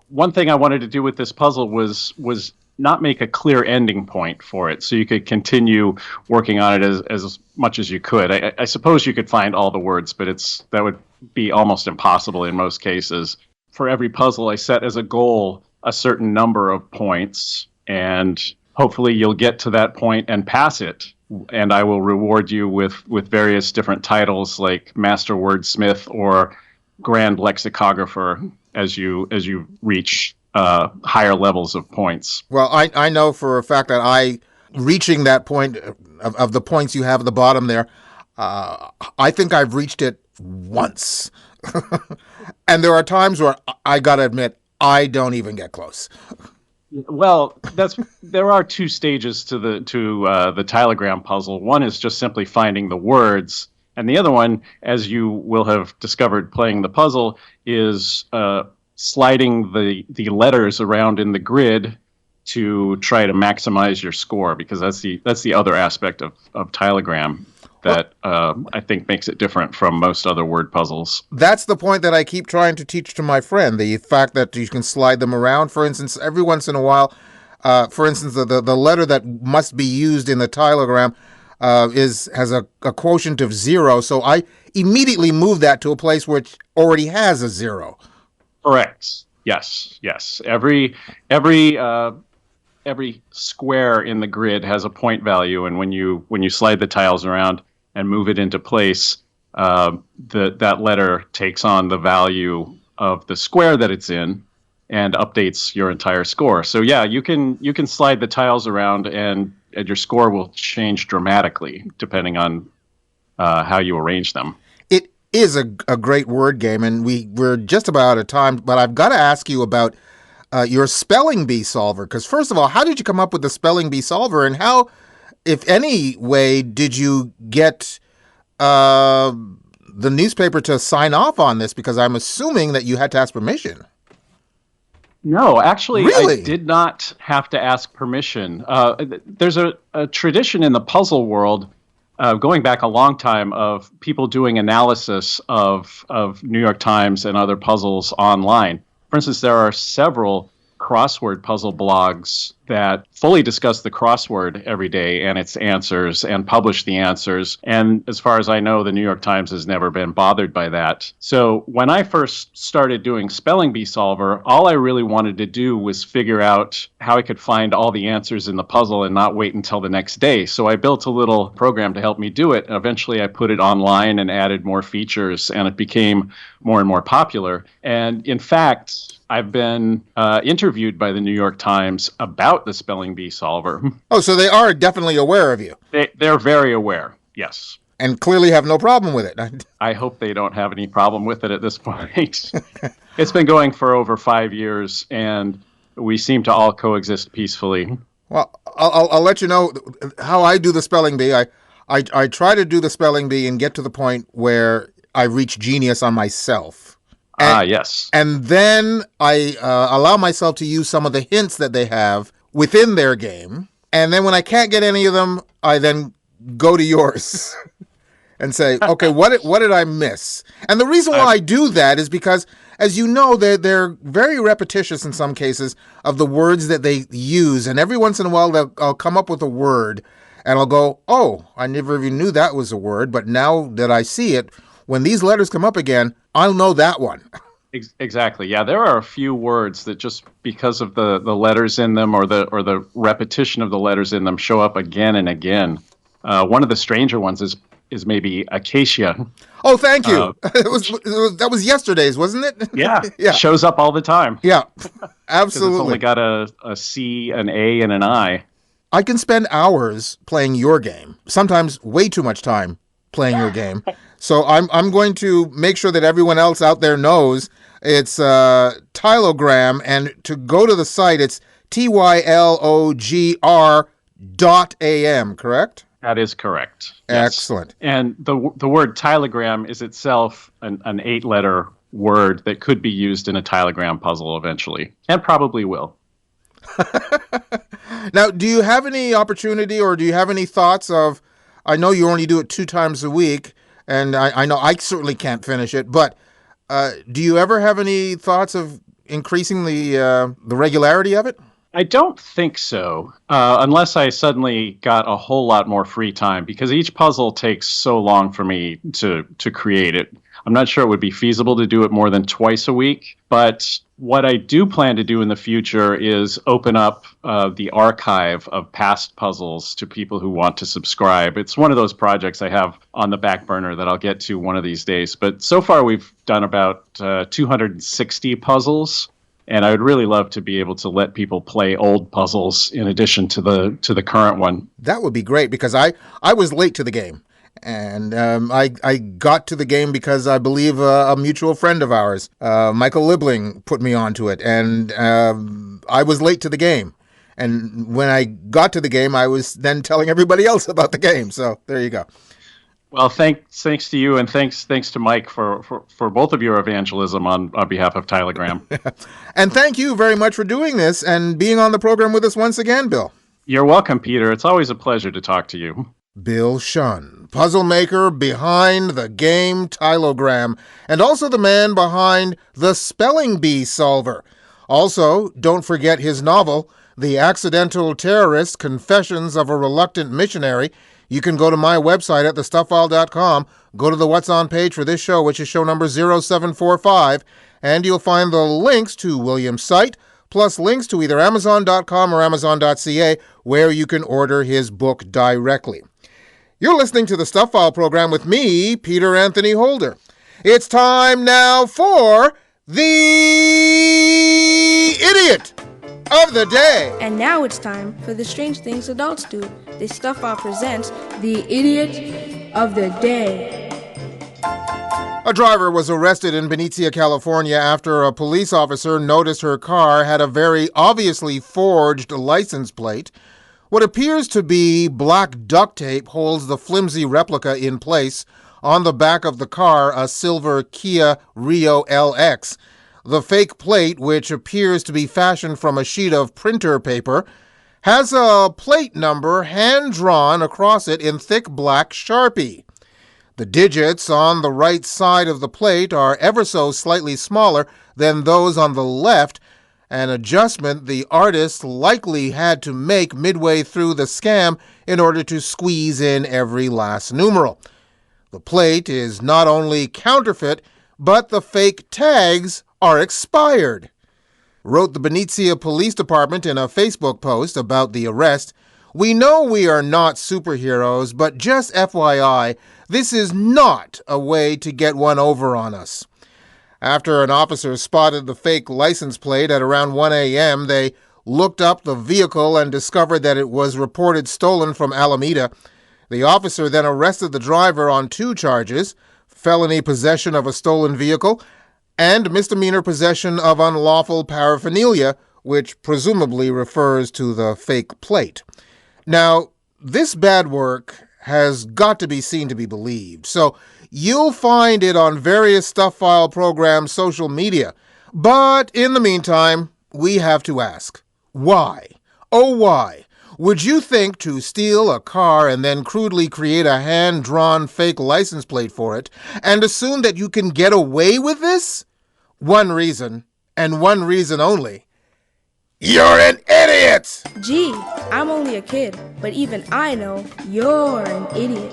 One thing I wanted to do with this puzzle was not make a clear ending point for it, so you could continue working on it as much as you could. I suppose you could find all the words, but that would be almost impossible in most cases. For every puzzle, I set as a goal a certain number of points, and hopefully you'll get to that point and pass it. And I will reward you with various different titles like Master Wordsmith or Grand Lexicographer as you reach higher levels of points. Well, I know for a fact that reaching that point of the points you have at the bottom there, I think I've reached it once. And there are times where I got to admit, I don't even get close. Well, there are two stages to the Tylogram puzzle. One is just simply finding the words, and the other one, as you will have discovered playing the puzzle, is sliding the letters around in the grid to try to maximize your score, because that's the other aspect of Tylogram that I think makes it different from most other word puzzles. That's the point that I keep trying to teach to my friend, the fact that you can slide them around. For instance, every once in a while, for instance, the letter that must be used in the Tylogram has a quotient of 0, so I immediately move that to a place which already has a 0. Correct. Yes. Every square in the grid has a point value, and when you slide the tiles around and move it into place, that letter takes on the value of the square that it's in and updates your entire score. So yeah, you can slide the tiles around and your score will change dramatically depending on how you arrange them. It is a great word game, and we're just about out of time, but I've got to ask you about your spelling bee solver, because first of all, how did you come up with the spelling bee solver, and how, if any way, did you get the newspaper to sign off on this? Because I'm assuming that you had to ask permission. No, actually, really? I did not have to ask permission. There's a tradition in the puzzle world, going back a long time, of people doing analysis of New York Times and other puzzles online. For instance, there are several crossword puzzle blogs that fully discuss the crossword every day and its answers and publish the answers. And as far as I know, the New York Times has never been bothered by that. So when I first started doing Spelling Bee Solver, all I really wanted to do was figure out how I could find all the answers in the puzzle and not wait until the next day. So I built a little program to help me do it. Eventually, I put it online and added more features, and it became more and more popular. And in fact, I've been interviewed by the New York Times about the Spelling Bee Solver. Oh, so they are definitely aware of you. They're very aware, yes. And clearly have no problem with it. I hope they don't have any problem with it at this point. It's been going for over 5 years, and we seem to all coexist peacefully. Well, I'll let you know how I do the Spelling Bee. I try to do the Spelling Bee and get to the point where I reach genius on myself. Yes. And then I allow myself to use some of the hints that they have within their game. And then when I can't get any of them, I then go to yours and say, okay, what did I miss? And the reason why I do that is because, as you know, they're very repetitious in some cases of the words that they use. And every once in a while, I'll come up with a word and I'll go, oh, I never even knew that was a word. But now that I see it, when these letters come up again, I'll know that one. Exactly. Yeah, there are a few words that just because of the letters in them or the repetition of the letters in them show up again and again. One of the stranger ones is maybe acacia. Oh, thank you. That was yesterday's, wasn't it? Yeah. Yeah. Shows up all the time. Yeah, absolutely. It's only got a C, an A, and an I. I can spend hours playing your game, sometimes way too much time playing your game. So I'm going to make sure that everyone else out there knows it's Tylogram, and to go to the site, it's TYLOGR.am, correct? That is correct. Excellent. Yes. And the word Tylogram is itself an 8-letter word that could be used in a Tylogram puzzle eventually, and probably will. Now, do you have any opportunity, or do you have any thoughts of, I know you only do it 2 times a week, and I know I certainly can't finish it, but do you ever have any thoughts of increasing the regularity of it? I don't think so, unless I suddenly got a whole lot more free time, because each puzzle takes so long for me to create it. I'm not sure it would be feasible to do it more than twice a week, but what I do plan to do in the future is open up the archive of past puzzles to people who want to subscribe. It's one of those projects I have on the back burner that I'll get to one of these days. But so far we've done about 260 puzzles. And I would really love to be able to let people play old puzzles in addition to the current one. That would be great, because I was late to the game. And I got to the game because I believe a mutual friend of ours, Michael Libling, put me onto it. And I was late to the game. And when I got to the game, I was then telling everybody else about the game. So there you go. Well, thanks to you, and thanks to Mike for both of your evangelism on behalf of Tylogram. And thank you very much for doing this and being on the program with us once again, Bill. You're welcome, Peter. It's always a pleasure to talk to you. Bill Shunn, puzzle maker behind the game Tylogram, and also the man behind the Spelling Bee Solver. Also, don't forget his novel, The Accidental Terrorist: Confessions of a Reluctant Missionary. You can go to my website at thestuffile.com, go to the What's On page for this show, which is show number 0745, and you'll find the links to William's site, plus links to either Amazon.com or Amazon.ca, where you can order his book directly. You're listening to the Stuff File program with me, Peter Anthony Holder. It's time now for the Idiot of the Day. And now it's time for the Strange Things Adults Do. The Stuff File presents the Idiot of the Day. A driver was arrested in Benicia, California after a police officer noticed her car had a very obviously forged license plate. What appears to be black duct tape holds the flimsy replica in place. On the back of the car, a silver Kia Rio LX. The fake plate, which appears to be fashioned from a sheet of printer paper, has a plate number hand-drawn across it in thick black Sharpie. The digits on the right side of the plate are ever so slightly smaller than those on the left, an adjustment the artist likely had to make midway through the scam in order to squeeze in every last numeral. The plate is not only counterfeit, but the fake tags are expired. Wrote the Benicia Police Department in a Facebook post about the arrest. We know we are not superheroes, but just FYI, this is not a way to get one over on us. After an officer spotted the fake license plate at around 1 a.m., they looked up the vehicle and discovered that it was reported stolen from Alameda. The officer then arrested the driver on 2 charges, felony possession of a stolen vehicle and misdemeanor possession of unlawful paraphernalia, which presumably refers to the fake plate. Now, this bad work has got to be seen to be believed, so you'll find it on various Stuff File programs' social media. But in the meantime, we have to ask, why? Oh, why? Would you think to steal a car and then crudely create a hand-drawn fake license plate for it and assume that you can get away with this? One reason, and one reason only. You're an idiot! Gee, I'm only a kid, but even I know you're an idiot.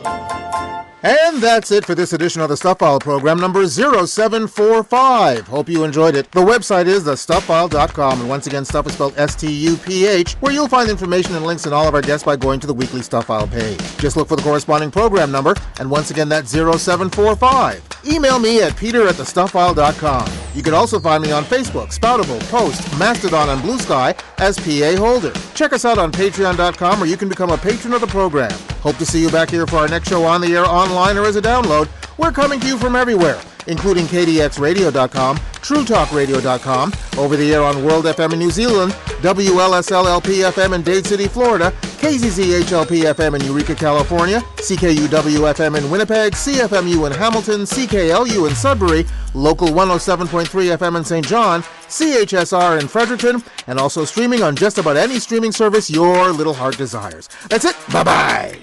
And that's it for this edition of the Stuff File program, number 0745. Hope you enjoyed it. The website is thestuffile.com, and once again, stuff is spelled S-T-U-P-H, where you'll find information and links in all of our guests by going to the weekly Stuff File page. Just look for the corresponding program number, and once again, that's 0745. Email me at peter@thestuffile.com. You can also find me on Facebook, Spoutable, Post, Mastodon, and Blue Sky as P.A. Holder. Check us out on patreon.com, where you can become a patron of the program. Hope to see you back here for our next show on the air, online, or as a download. We're coming to you from everywhere, including KDXRadio.com, TrueTalkRadio.com, over the air on World FM in New Zealand, WLSL-LP-FM in Dade City, Florida, KZZH-LP-FM in Eureka, California, CKUW-FM in Winnipeg, CFMU in Hamilton, CKLU in Sudbury, Local 107.3 FM in St. John, CHSR in Fredericton, and also streaming on just about any streaming service your little heart desires. That's it. Bye-bye.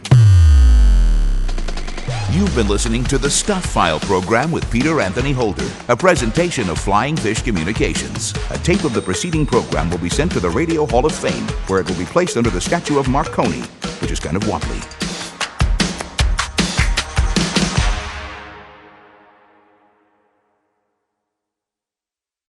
You've been listening to the Stuff File program with Peter Anthony Holder, a presentation of Flying Fish Communications. A tape of the preceding program will be sent to the Radio Hall of Fame, where it will be placed under the statue of Marconi, which is kind of wobbly.